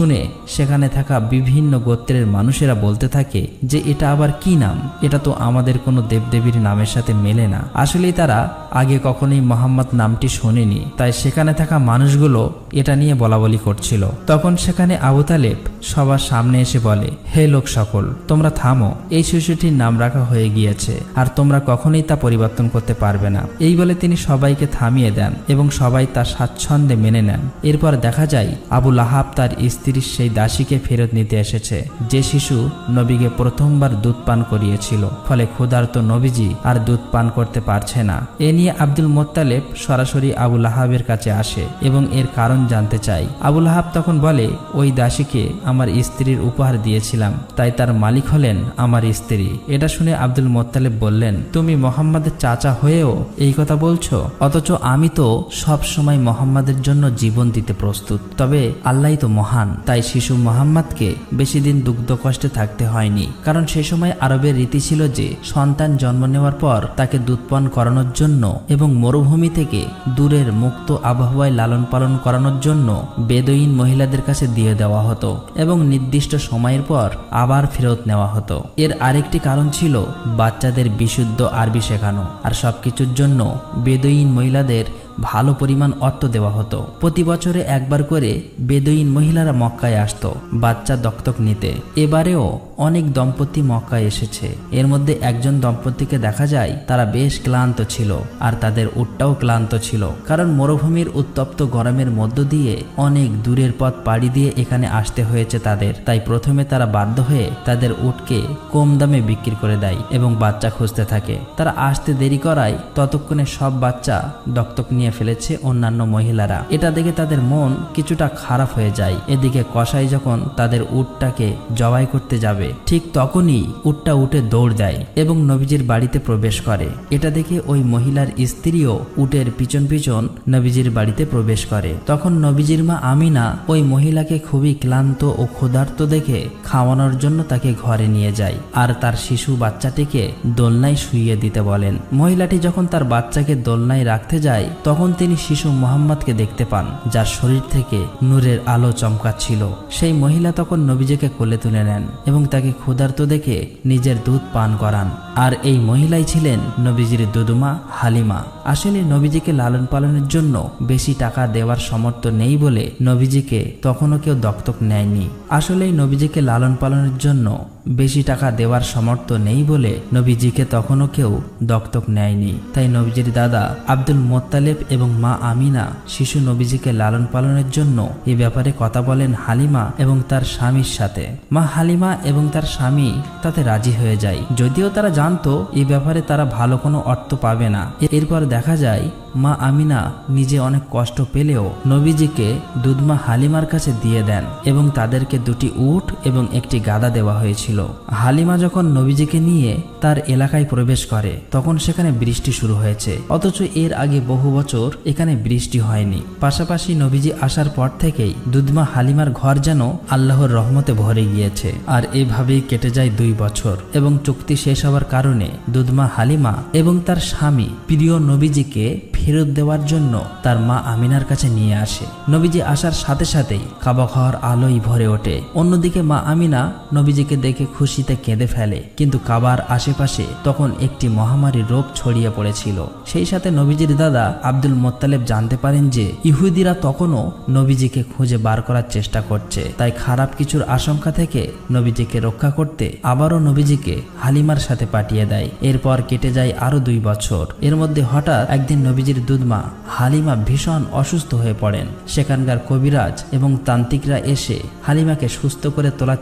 শুনে সেখানে থাকা বিভিন্ন গোত্রের মানুষেরা বলতে থাকে যে এটা আবার কি নাম, এটা তো আমাদের কোনো দেবদেবীর নামের সাথে মেলে না। আসলেই তারা আগে কখনোই মোহাম্মদ নামটি শোনেনি, তাই সেখানে থাকা মানুষগুলো এটা নিয়ে বলাবলি করছিল। তখন সেখানে আবু তালেব সবার সামনে এসে বলে, হে লোক সকল, তোমরা থামো, এই শিশুটির নাম রাখা হয়ে গিয়েছে আর তোমরা কখনোই তা পরিবর্তন করতে পারবে না। এই বলে তিনি সবাইকে থামিয়ে দেন এবং সবাই তার স্বাচ্ছন্দ্যে মেনে নেন। এরপর দেখা যায় আবু লাহাব তার স্ত্রীর সেই দাসীকে ফেরত নিতে এসেছে, যে শিশু নবীকে প্রথমবার দুধ পান করিয়েছিল। ফলে ক্ষুধার্ত নবীজি আর দুধ পান করতে পারছে না। এ নিয়ে আব্দুল মোত্তালেব সরাসরি আবু লাহাবের কাছে আসে এবং এর কারণ জানতে চায়। আবু লাহাব তখন বলে, ওই দাসীকে আমার স্ত্রীর উপহার দিয়েছিলাম, তাই তার মালিক হলেন আমার স্ত্রী। এটা শুনে আব্দুল মোত্তালেব বললেন, তুমি মোহাম্মদের চাচা হয়েও এই কথা বলছো? অথচ আমি তো সব সময় মোহাম্মদের জন্য জীবন দিতে প্রস্তুত। তবে আল্লাহই তো মহান, তাই শিশু মোহাম্মদকে বেশি দিন দুগ্ধ কষ্টে থাকতে হয়নি। কারণ সে সময় আরবের রীতি ছিল যে সন্তান জন্ম নেওয়ার পর তাকে দুধপান করানোর জন্য এবং মরুভূমি থেকে দূরের মুক্ত আবহাওয়ায় লালন পালন করানোর জন্য বেদুইন মহিলাদের কাছে দিয়ে দেওয়া হতো এবং নির্দিষ্ট সময়ের পর আবার ফেরত নেওয়া হতো। এর আরেকটি কারণ ছিল বাচ্চাদের বিশুদ্ধ আরবি শেখানো, আর সবকিছুর জন্য বেদুইন মহিলাদের ভালো পরিমাণ অর্থ দেওয়া হতো। প্রতি বছরে একবার করে বেদুইন মহিলারা মক্কায় আসতো বাচ্চা দত্তক নিতে। এবারেও অনেক দম্পতি মক্কায় এসেছে। এর মধ্যে একজন দম্পতিকে দেখা যায় তারা বেশ ক্লান্ত ছিল আর তাদের উটটাও ক্লান্ত ছিল, কারণ মরুভূমির উত্তপ্ত গরমের মধ্য দিয়ে অনেক দূরের পথ পাড়ি দিয়ে এখানে আসতে হয়েছে তাদের। তাই প্রথমে তারা বাধ্য হয়ে তাদের উটকে কম দামে বিক্রি করে দেয় এবং বাচ্চা খুঁজতে থাকে। তারা আসতে দেরি করায় ততক্ষণে সব বাচ্চা দত্তক নিয়ে ফেলেছে অন্যান্য মহিলারা। এটা দেখে তাদের মন কিছুটা খারাপ হয়ে যায়। এদিকে কসাই যখন তাদের উটটাকে জবাই করতে যাবে, ঠিক তখনই উটটা উঠে দৌড় দেয় এবং নবীজির বাড়িতে প্রবেশ করে। এটা দেখে ওই মহিলার স্ত্রীও উটের পিছন পিছন নবীজির বাড়িতে প্রবেশ করে। তখন নবীজির মা আমিনা ওই মহিলাকে খুবই ক্লান্ত ও ক্ষুধার্ত দেখে খাওয়ানোর জন্য তাকে ঘরে নিয়ে যায় আর তার শিশু বাচ্চাটিকে দোলনায় শুইয়ে দিতে বলেন। মহিলাটি যখন তার বাচ্চাকে দোলনায় রাখতে যায় তখন তিনি শিশু মোহাম্মদকে দেখতে পান, যার শরীর থেকে নূরের আলো চমকাচ্ছিল। সেই মহিলা তখন নবীজিকে কোলে তুলে নেন এবং তাকে ক্ষুধার্ত দেখে নিজের দুধ পান করান। আর এই মহিলাই ছিলেন নবীজির দুদুমা হালিমা। আসলে নবীজিকে লালন পালনের জন্য বেশি টাকা দেওয়ার সামর্থ্য নেই বলে নবীজিকে তখনও কেউ দত্তক নেয়নি। আসলেই নবীজিকে লালন পালনের জন্য বেশি টাকা দেওয়ার সামর্থ্য নেই বলে নবীজিকে তখনও কেউ দত্তক নেয়নি। তাই নবীজির দাদা আব্দুল মোত্তালেব এবং মা আমিনা শিশু নবীজিকে লালন পালনের জন্য এ ব্যাপারে কথা বলেন হালিমা এবং তার স্বামীর সাথে। মা হালিমা এবং তার স্বামী তাতে রাজি হয়ে যায়, যদিও তারা জানতো এই ব্যাপারে তারা ভালো কোনো অর্থ পাবে না। এরপর দেখা যায় মা আমিনা নিজে অনেক কষ্ট পেলেও নবীজিকে দুধমা হালিমার কাছে দিয়ে দেন এবং তাদেরকে দুটি উট এবং একটি গাধা দেওয়া হয়েছিল। হালিমা যখন নবীজিকে নিয়ে তার এলাকায় প্রবেশ করে তখন সেখানে বৃষ্টি শুরু হয়েছে, অথচ এর আগে বহু বছর এখানে বৃষ্টি হয়নি। পাশাপাশি নবীজি আসার পর থেকেই দুধমা হালিমার ঘর যেন আল্লাহর রহমতে ভরে গিয়েছে। আর এভাবেই কেটে যায় 2 বছর এবং চুক্তি শেষ হওয়ার কারণে দুধমা হালিমা এবং তার স্বামী প্রিয় নবীজিকে ফেরত দেওয়ার জন্য তার মা আমিনার কাছে নিয়ে আসে। নবীজি আসার সাথে সাথেই কাবা ঘর আলোয় ভরে ওঠে। অন্যদিকে মা আমিনা নবীজিকে দেখে খুশিতে কেঁদে ফেলে, কিন্তু কাবার আশেপাশে তখন একটি মহামারী রোগ ছড়িয়ে পড়েছিল। সেই সাথে নবীজির দাদা আব্দুল মোত্তালেব জানতে পারেন যে ইহুদিরা তখনও নবীজিকে খুঁজে বার করার চেষ্টা করছে। তাই খারাপ কিছুর আশঙ্কা থেকে নবীজিকে রক্ষা করতে আবারও নবীজিকে হালিমার সাথে পাঠিয়ে দেয়। এরপর কেটে যায় আরো 2 বছর। এর মধ্যে হঠাৎ একদিন নবীজির দুধমা হালিমা ভীষণ অসুস্থ হয়ে পড়েন। সেখানকার কবিরাজ এবং তান্ত্রিকরা এসে হালিমাকে সুস্থ করে তোলার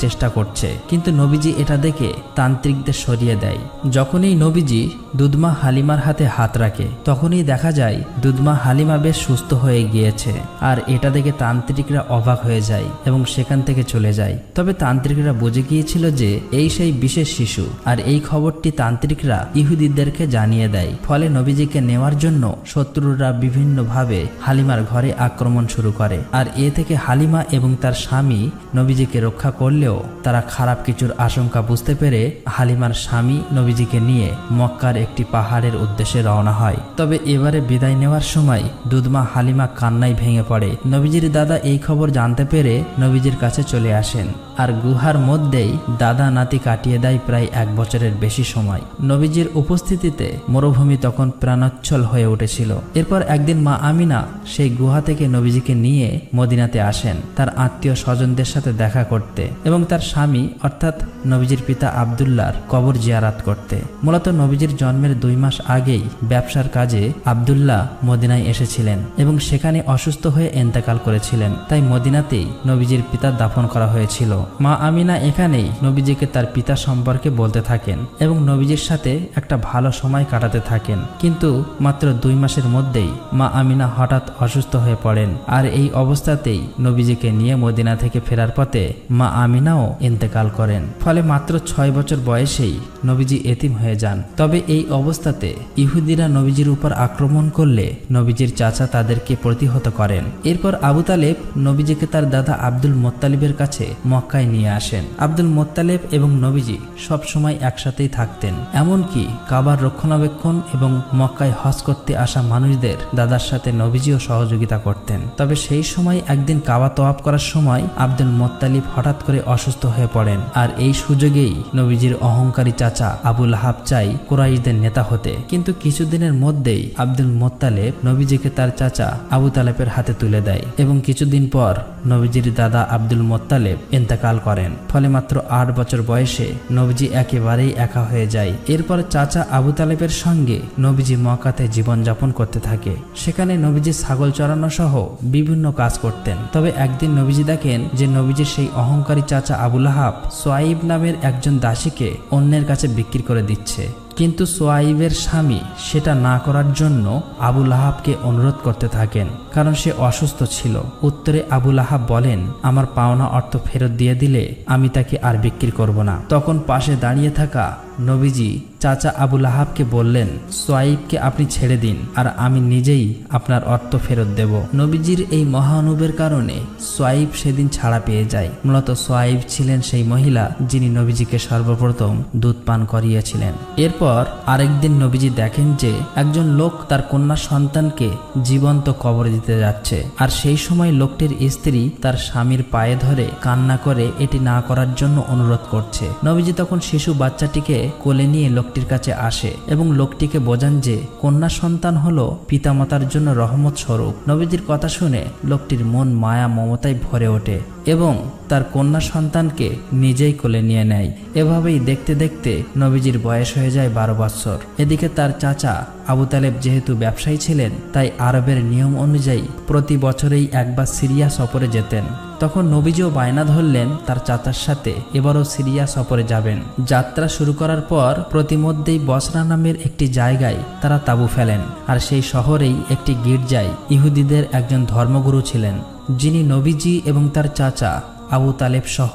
চেষ্টা করছে, কিন্তু নবীজি এটা দেখে তান্ত্রিকদের সরিয়ে দেয়। যখনই নবীজি দুধমা হালিমার হাতে হাত রাখে তখনই দেখা যায় দুধমা হালিমা বেশ সুস্থ হয়ে গিয়েছে। আর এটা দেখে তান্ত্রিকরা অবাক হয়ে যায় এবং সেখান থেকে চলে যায়। তবে তান্ত্রিকরা বুঝে গিয়েছিল যে এই সেই বিশেষ শিশু, আর এই খবরটি তান্ত্রিকরা ইহুদিদেরকে জানিয়ে দেয়। ফলে নবীজিকে নেওয়ার জন্য শত্রুরা বিভিন্নভাবে হালিমার ঘরে আক্রমণ শুরু করে। আর এ থেকে হালিমা এবং তার স্বামী নবীজিকে রক্ষা করলেও তারা খারাপ কিছুর আশঙ্কা বুঝতে পেরে হালিমার স্বামী নবীজিকে নিয়ে মক্কার একটি পাহাড়ের উদ্দেশ্যে রওনা হয়। তবে এবারে বিদায় নেওয়ার সময় দুধমা হালিমা কান্নায় ভেঙে পড়ে। নবীজির দাদা এই খবর জানতে পেরে নবীজির কাছে চলে আসেন আর গুহার মধ্যেই দাদা নাতি কাটিয়ে দেয় প্রায় 1 বছরের বেশি সময়। নবীজির উপস্থিতিতে মরুভূমি তখন প্রাণোচ্ছল হয়ে উঠেছিল। এরপর একদিন মা আমিনা সেই গুহা থেকে নবীজিকে নিয়ে মদিনাতে আসেন তার আত্মীয় স্বজনদের সাথে দেখা করতে এবং তার স্বামী অর্থাৎ নবীজির পিতা আব্দুল্লাহর কবর জিয়ারাত করতে। মূলত নবীজির জন্মের 2 মাস আগেই ব্যবসার কাজে আব্দুল্লাহ মদিনায় এসেছিলেন এবং সেখানে অসুস্থ হয়ে ইন্তেকাল করেছিলেন। তাই মদিনাতেই নবীজির পিতা দাফন করা হয়েছিল। মা আমিনা এখানেই নবীজিকে তার পিতা সম্পর্কে বলতে থাকেন এবং নবীজির সাথে একটা ভালো সময় কাটাতে থাকেন। কিন্তু মাত্র 2 মাসের মধ্যেই মা আমিনা হঠাৎ অসুস্থ হয়ে পড়েন। আর এই অবস্থাতেই নবীজিকে নিয়ে মদিনা থেকে ফেরার পথে মা আমিনাও ইন্তেকাল করেন। ফলে মাত্র 6 বছর বয়সেই নবীজি এতিম হয়ে যান। তবে এই অবস্থাতে ইহুদিরা নবীজির উপর আক্রমণ করলে নবীজির চাচা তাদেরকে প্রতিহত করেন। এরপর আবু তালেব নবীজিকে তার দাদা আব্দুল মোত্তালিবের কাছে মক্কায় নিয়ে আসেন। আব্দুল মোত্তালেব এবং নবীজি সব সময় একসাথেই থাকতেন। এমনকি কাবার রক্ষণাবেক্ষণ এবং মক্কায় হজ করতে আসা মানুষদের দাদার সাথে নবীজিও সহযোগিতা করতেন। তবে সেই সময় একদিন কাবা তওয়াফ করার সময় আব্দুল মোত্তালিব হঠাৎ করে অসুস্থ হয়ে পড়েন। আর এই সুযোগেই নবীজির অহংকারী চাচা আবু লাহাব চাই কুরাইশদের নেতা হতে। কিন্তু কিছুদিনের মধ্যেই আব্দুল মোত্তালেব নবীজিকে তার চাচা আবু তালেবের হাতে তুলে দেয় এবং কিছুদিন পর নবীজির দাদা আব্দুল মোত্তালেব ইন্তেকাল করেন। ফলে মাত্র 8 বছর বয়সে নবীজি একেবারেই একা হয়ে যায়। এরপর চাচা আবু তালেবের সঙ্গে নবীজি মক্কাতে জীবনযাপন করতে থাকে। সেখানে নবীজি ছাগল চড়ানো সহ বিভিন্ন কাজ করতেন। তবে একদিন নবীজি দেখেন যে নবীজির সেই অহংকারী চাচা আবু লাহাব সোয়াইব নামের একজন দাসীকে অন্যের কাছে বিক্রি করে দিচ্ছে। কিন্তু সোয়াইবের স্বামী সেটা না করার জন্য আবু লাহাবকে অনুরোধ করতে থাকেন, কারণ সে অসুস্থ ছিল। উত্তরে আবু লাহাব বলেন, আমার পাওনা অর্থ ফেরত দিয়ে দিলে আমি তাকে আর বিক্রি করব না। তখন পাশে দাঁড়িয়ে থাকা নবীজি চাচা আবু লাহাবকে বললেন, সোয়াইবকে আপনি ছেড়ে দিন আর আমি নিজেই আপনার অর্থ ফেরত দেব। নবীজির এই মহানুভবের কারণে সোয়াইব সেদিন ছাড়া পেয়ে যায়। মূলত সোয়াইব ছিলেন সেই মহিলা যিনি নবীজিকে সর্বপ্রথম দুধ পান করিয়েছিলেন। এরপর আরেকদিন নবীজি দেখেন যে একজন লোক তার কন্যা সন্তানকে জীবন্ত কবরে দিতে যাচ্ছে। আর সেই সময় লোকটির স্ত্রী তার স্বামীর পায়ে ধরে কান্না করে এটি না করার জন্য অনুরোধ করছে। নবীজি তখন শিশু বাচ্চাটিকে কোলে নিয়ে লোকটির কাছে আসে এবং লোকটিকে বোঝান যে কন্যা সন্তান হলো পিতামাতার জন্য রহমত স্বরূপ। নবীজির কথা শুনে লোকটির মন মায়া মমতায় ভরে ওঠে এবং তার কন্যা সন্তানকে নিজেই কোলে নিয়ে নেয়। এভাবেই দেখতে দেখতে নবীজির বয়স হয়ে যায় 12 বছর। এদিকে তার চাচা আবু তালেব যেহেতু ব্যবসায়ী ছিলেন, তাই আরবের নিয়ম অনুযায়ী প্রতি বছরেই একবার সিরিয়া সফরে যেতেন। তখন নবীজিও বায়না ধরলেন তার চাচার সাথে এবারও সিরিয়া সফরে যাবেন। যাত্রা শুরু করার পর প্রতিমধ্যেই বসরা নামের একটি জায়গায় তারা তাঁবু ফেলেন। আর সেই শহরেই একটি গির্জায় ইহুদিদের একজন ধর্মগুরু ছিলেন, যিনি নবীজি এবং তার চাচা আবু তালেব সহ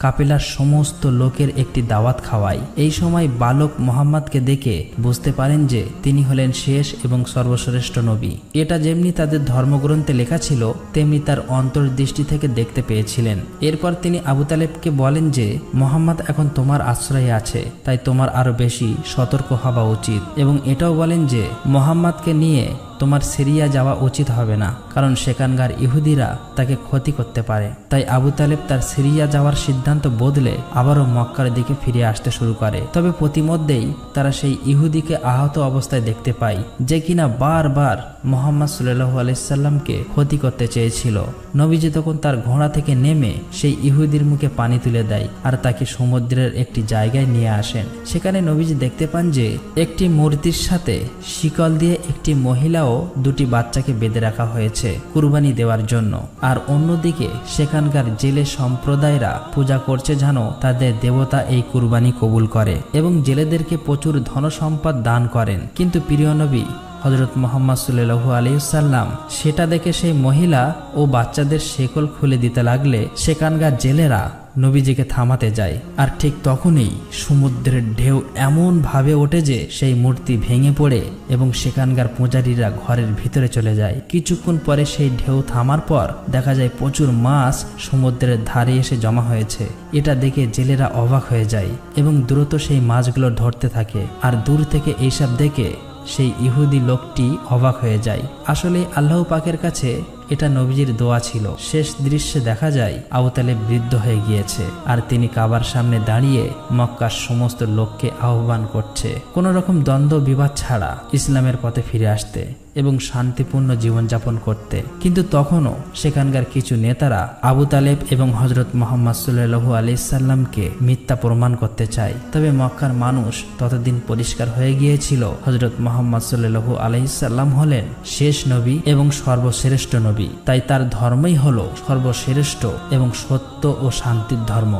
কাফেলার সমস্ত লোকের একটি দাওয়াত খাওয়ায়। এই সময় বালক মোহাম্মদকে দেখে বুঝতে পারেন যে তিনি হলেন শেষ এবং সর্বশ্রেষ্ঠ নবী। এটা যেমনি তাদের ধর্মগ্রন্থে লেখা ছিল, তেমনি তার অন্তর্দৃষ্টি থেকে দেখতে পেয়েছিলেন। এরপর তিনি আবু তালেবকে বলেন যে মোহাম্মদ এখন তোমার আশ্রয়ে আছে, তাই তোমার আরো বেশি সতর্ক হওয়া উচিত। এবং এটাও বলেন যে মোহাম্মদকে নিয়ে তোমার সিরিয়া যাওয়া উচিত হবে না, কারণ সেখানকার ইহুদিরা তাকে ক্ষতি করতে পারে। তাই আবু তালেব তার সিরিয়া যাওয়ার সিদ্ধান্ত বদলে আবারও মক্কার দিকে ফিরে আসতে শুরু করে। তবে প্রতিমধ্যেই তারা সেই ইহুদিকে আহত অবস্থায় দেখতে পায়, যে কিনা বারবার মুহাম্মদ সাল্লাল্লাহু আলাইহি সাল্লামকে ক্ষতি করতে চেয়েছিল। নবীজি তখন তার ঘোড়া থেকে নেমে সেই ইহুদির মুখে পানি তুলে দেয় আর তাকে সমুদ্রের একটি জায়গায় নিয়ে আসেন। সেখানে নবীজি দেখতে পান যে একটি মূর্তির সাথে শিকল দিয়ে একটি মহিলা ও 2টি বাচ্চাকে বেঁধে রাখা হয়েছে কুরবানি দেওয়ার জন্য। আর অন্যদিকে সেখানকার জেলে সম্প্রদায়রা পূজা করছে যেন তাদের দেবতা এই কুরবানি কবুল করে এবং জেলেদেরকে প্রচুর ধনসম্পদ দান করেন। কিন্তু প্রিয় নবী হযরত মুহাম্মদ সাল্লাল্লাহু আলাইহি সাল্লাম সেটা দেখে সেই মহিলা ও বাচ্চাদের শেকল খুলে দিতে লাগলে সেখানকার জেলেরা নবীজিকে থামাতে যায়। আর ঠিক তখনই সমুদ্রের ঢেউ এমন ভাবে ওঠে যে সেই মূর্তি ভেঙে পড়ে এবং সেখানকার পূজারীরা ঘরের ভিতরে চলে যায়। কিছুক্ষণ পরে সেই ঢেউ থামার পর দেখা যায় প্রচুর মাছ সমুদ্রের ধারে এসে জমা হয়েছে। এটা দেখে জেলেরা অবাক হয়ে যায় এবং দ্রুত সেই মাছগুলো ধরতে থাকে। আর দূর থেকে এইসব দেখে সেই ইহুদি লোকটি অবাক হয়ে যায়। আসলে আল্লাহ পাকের কাছে এটা নবীজির দোয়া ছিল। শেষ দৃশ্যে দেখা যায় আবু তালেব বৃদ্ধ হয়ে গিয়েছে আর তিনি কাবার সামনে দাঁড়িয়ে মক্কার সমস্ত লোককে আহ্বান করছে কোনো রকম দ্বন্দ্ব বিবাদ ছাড়া ইসলামের পথে ফিরে আসতে এবং শান্তিপূর্ণ জীবনযাপন করতে। কিন্তু তখনও সেখানকার কিছু নেতারা আবু তালেব এবং হযরত মুহাম্মদ সাল্লাল্লাহু আলাইহি সাল্লামকে মিথ্যা প্রমাণ করতে চায়। তবে মক্কার মানুষ ততদিন পরিষ্কার হয়ে গিয়েছিল হযরত মুহাম্মদ সাল্লাল্লাহু আলাইহি সাল্লাম হলেন শেষ নবী এবং সর্বশ্রেষ্ঠ নবী। তাই তার ধর্মই হলো সর্বশ্রেষ্ঠ এবং সত্য ও শান্তির ধর্ম।